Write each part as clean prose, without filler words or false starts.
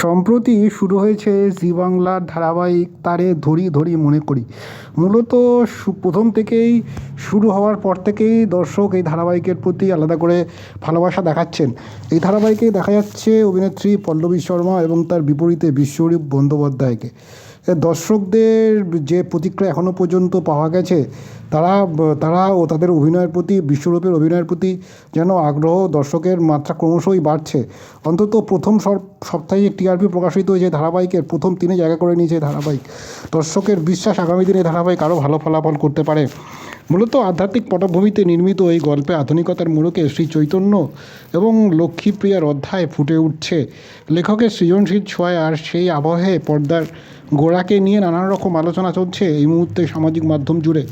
সম্প্রতি শুরু হয়েছে জি বাংলার ধারাবাহিক তারে ধরি ধরি মনে করি। মূলত প্রথম থেকেই শুরু হওয়ার পর থেকেই দর্শক এই ধারাবাহিকের প্রতি আলাদা করে ভালোবাসা দেখাচ্ছেন। এই ধারাবাহিকেই দেখা যাচ্ছে অভিনেত্রী পল্লবী শর্মা এবং তার বিপরীতে বিশ্বরূপ বন্দ্যোপাধ্যায়কে। দর্শকদের যে প্রতিক্রিয়া এখনও পর্যন্ত পাওয়া গেছে, তারা তারা ও তাদের অভিনয়ের প্রতি, বিশ্বরূপের অভিনয়ের প্রতি যেন আগ্রহ দর্শকের মাত্রা ক্রমশই বাড়ছে। অন্তত প্রথম সপ্তাহে টিআরপি প্রকাশিত যে ধারাবাহিকের প্রথম 3-এ জায়গা করে নিয়েছে এই ধারাবাহিক। দর্শকের বিশ্বাস আগামী দিনে এই ধারাবাহিক আরও ভালো ফলাফল করতে পারে। মূলত আধ্যাত্মিক পটভূমিতে নির্মিত এই গল্পে আধুনিকতার মোড়কে শ্রী চৈতন্য এবং লক্ষ্মীপ্রিয়ার অধ্যায় ফুটে উঠছে। লেখকের সৃজনশীল ছোঁয়ায় আর সেই আবহে পর্দার গোড়াকে নিয়ে নানান রকম আলোচনা চলছে এই মুহূর্তে সামাজিক মাধ্যম জুড়ে।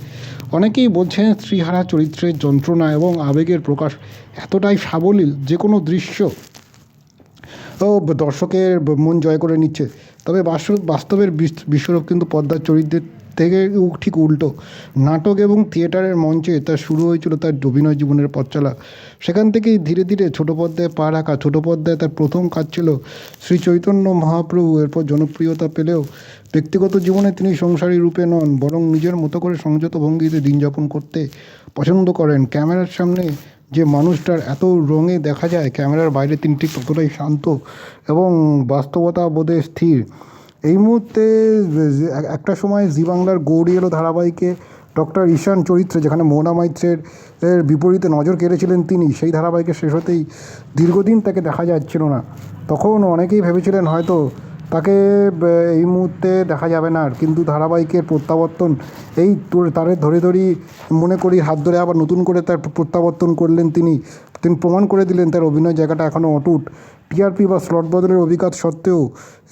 অনেকেই বলছেন স্ত্রীহারা চরিত্রের যন্ত্রণা এবং আবেগের প্রকাশ এতটাই সাবলীল যে কোনো দৃশ্য দর্শকের মন জয় করে নিচ্ছে। তবে বাস্তবের বিশ্বরূপ কিন্তু পর্দার চরিত্রের থেকে ঠিক উল্টো। নাটক এবং থিয়েটারের মঞ্চে তার শুরু হয়েছিল তার অভিনয় জীবনের পথ চলা। সেখান থেকেই ধীরে ধীরে ছোটো পর্দায় পা রাখা। ছোটো পর্দায় তার প্রথম কাজ ছিল শ্রী চৈতন্য মহাপ্রভু। এরপর জনপ্রিয়তা পেলেও ব্যক্তিগত জীবনে তিনি সংসারী রূপে নন, বরং নিজের মতো করে সংযত ভঙ্গিতে দিন যাপন করতে পছন্দ করেন। ক্যামেরার সামনে যে মানুষটার এত রঙে দেখা যায়, ক্যামেরার বাইরে তিনি ঠিক ততটাই শান্ত এবং বাস্তবতা বোধে স্থির। এই মুহূর্তে একটা সময় জি বাংলার গৌরী এলো ধারাবাহিকে ডক্টর ঈশান চরিত্রে, যেখানে মোহনা মাইত্রের বিপরীতে নজর কেড়েছিলেন তিনি। সেই ধারাবাহিকের শেষ হতেই দীর্ঘদিন তাকে দেখা যাচ্ছিল না। তখন অনেকেই ভেবেছিলেন হয়তো তাকে এই মুহূর্তে দেখা যাবে না। কিন্তু ধারাবাহিকের প্রত্যাবর্তন, এই তারে ধরে ধরি মনে করি হাত ধরে আবার নতুন করে তার প্রত্যাবর্তন করলেন তিনি প্রমাণ করে দিলেন তার অভিনয় জায়গাটা এখনও অটুট। টিআরপি বা স্লট বদলের অভিঘাত সত্ত্বেও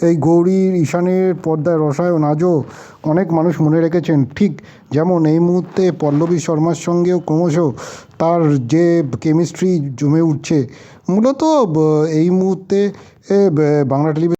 এই গৌরীর ঈশানের পর্দায় রসায়ন আজও অনেক মানুষ মনে রেখেছেন। ঠিক যেমন এই মুহূর্তে পল্লবী শর্মার সঙ্গেও ক্রমশ তার যে কেমিস্ট্রি জমে উঠছে। মূলত এই মুহূর্তে বাংলা টেলিভিশন